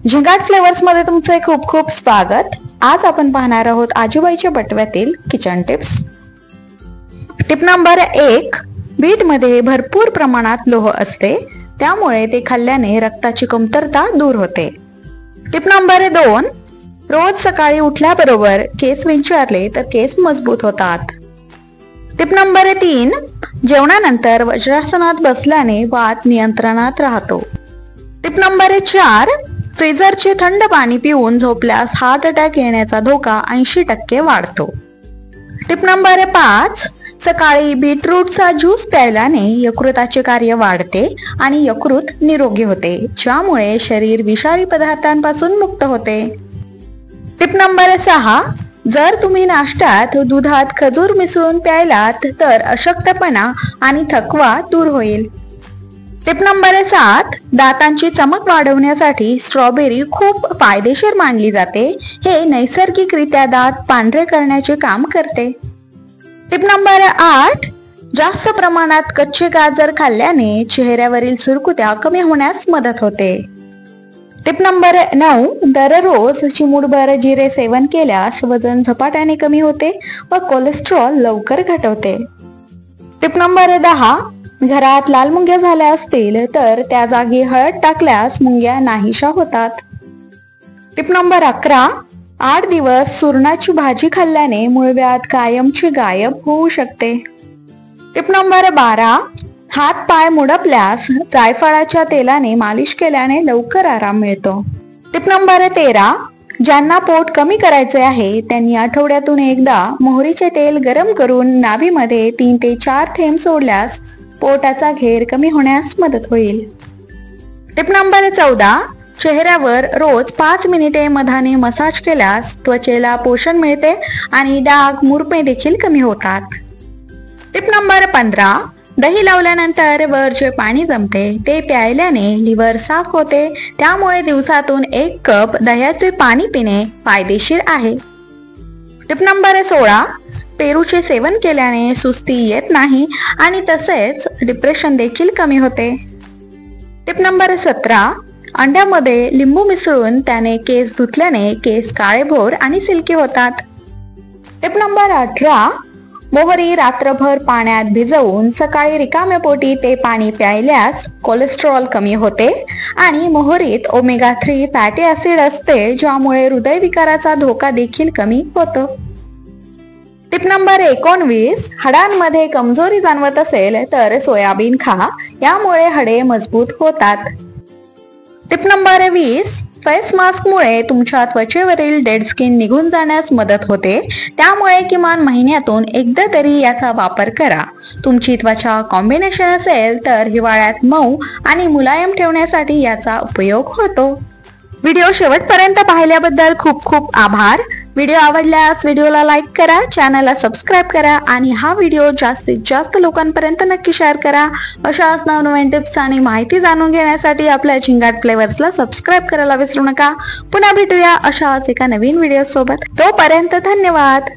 झिंगाट flavours मध्ये तुमचे खूप खूप स्वागत। आज आपण पाहणार आहोत आजूबाईच्या बटव्यातील kitchen tips. Tip number 1, beet मध्ये भरपूर प्रमाणात लोह असते, त्यामुळे ते खाल्ल्याने रक्ताची कमतरता दूर होते। टिप नंबर 2, रोज सकाळी उठल्याबरोबर केस विंचरले तर केस मजबूत होतात। टिप नंबर 3, जेवणानंतर वज्रासनात बसल्याने वात नियंत्रणात राहतो। टिप नंबर 4, फ्रीजरचे थंड पाणी पिऊन झोपल्यास हार्ट अटॅक येण्याचा धोका 80% वाढतो। टिप नंबर 5, सकाळी बीटरूटचा ज्यूस प्यायल्याने यकृताचे कार्य वाढते आणि यकृत निरोगी होते, ज्यामुळे शरीर विषारी पदार्थांपासून मुक्त होते। टिप नंबर 6, जर तुम्ही नाश्त्यात दुधात खजूर मिसळून प्यायलात तर अशक्तपणा आणि थकवा दूर होईल। टिप नंबर 7, दातांची चमक वाढवण्यासाठी स्ट्रॉबेरी खूप फायदेशीर मानली जाते। हे नैसर्गिकरित्या दात पांढरे करण्याचे काम करते। टिप नंबर 8, जास्त प्रमाणात कच्चे गाजर खाल्ल्याने चेहऱ्यावरील सुरकुत्या कमी होण्यास मदत होते। टिप नंबर 9, दररोज चिमूटभर जिरे सेवन केल्यास वजन झपाट्याने कमी होते व कोलेस्ट्रॉल लवकर घटवते। टिप नंबर 10, घरात लाल मुंग्या झाल्या असतील तर त्या जागी हळद टाकल्यास मुंग्या नाहीशा होतात। टिप नंबर 11, 8 दिवस सुरणाची भाजी खाल्ल्याने मूळव्याध कायमची गायब होऊ शकते। टिप नंबर 12, हात पाय मुडपल्यास जायफळाच्या तेलाने मालिश केल्याने लवकर आराम मिळतो। टिप नंबर 13, ज्यांना पोट कमी करायचे आहे त्यांनी आठवड्यातून एकदा मोहरीचे तेल गरम करून नाभीमध्ये 3 ते 4 थेंब सोडल्यास पोटाचा घेर कमी होण्यास मदत होईल। टिप नंबर 14, चेहऱ्यावर रोज 5 मिनिटे मधाने मसाज केल्यास त्वचेला पोषण मिळते आणि डाग मुरपे देखील कमी होतात। टिप नंबर 15, दही लावल्यानंतर वर जे पाणी जमते ते प्यायल्याने लिव्हर साफ होते, त्यामुळे दिवसातून 1 कप दह्याचे पाणी पिणे फायदेशीर आहे। टिप नंबर 16, पेरूचे सेवन केल्याने सुस्ती येत नाही आणि तसेच डिप्रेशन देखील कमी होते। टिप नंबर 17, अंड्यामध्ये लिंबू मिसळून त्याने केस धुतल्याने केस काळेभोर आणि सिल्की होतात। टिप नंबर 18, मोहरी रात्रभर पाण्यात भिजवून सकाळी रिकाम्या पोटी ते पाणी प्यायल्यास कोलेस्ट्रॉल कमी होते आणि मोहरीत ओमेगा 3 फॅटी ऍसिड असते, ज्यामुळे हृदयविकाराचा धोका देखील कमी होतो। टिप नंबर 19, हाडांमध्ये कमजोरी जाणवत असेल तर सोयाबीन खा, यामुळे हाडे मजबूत होतात। टिप नंबर 20, फेस मास्क मुळे तुमच्या त्वचेवरील डेड स्किन निघून जाण्यास मदत होते, त्यामुळे किमान महिन्यातून एकदा तरी याचा वापर करा। तुमची त्वचा कॉम्बिनेशन असेल तर हिवाळ्यात मऊ आणि मुलायम ठेवण्यासाठी याचा उपयोग होतो। व्हिडिओ शेवटपर्यंत पाहिल्याबद्दल खूप खूप आभार। व्हिडिओ आवडल्यास व्हिडिओला लाईक करा, चॅनलला सबस्क्राईब करा आणि हा व्हिडिओ जास्तीत जास्त लोकांपर्यंत नक्की शेअर करा। अशाच नवनवीन टिप्स आणि माहिती जाणून घेण्यासाठी आपल्या झिंगाट फ्लेवर्सला सबस्क्राईब करायला विसरू नका। पुन्हा भेटूया अशाच एका नवीन व्हिडिओ सोबत। तोपर्यंत धन्यवाद।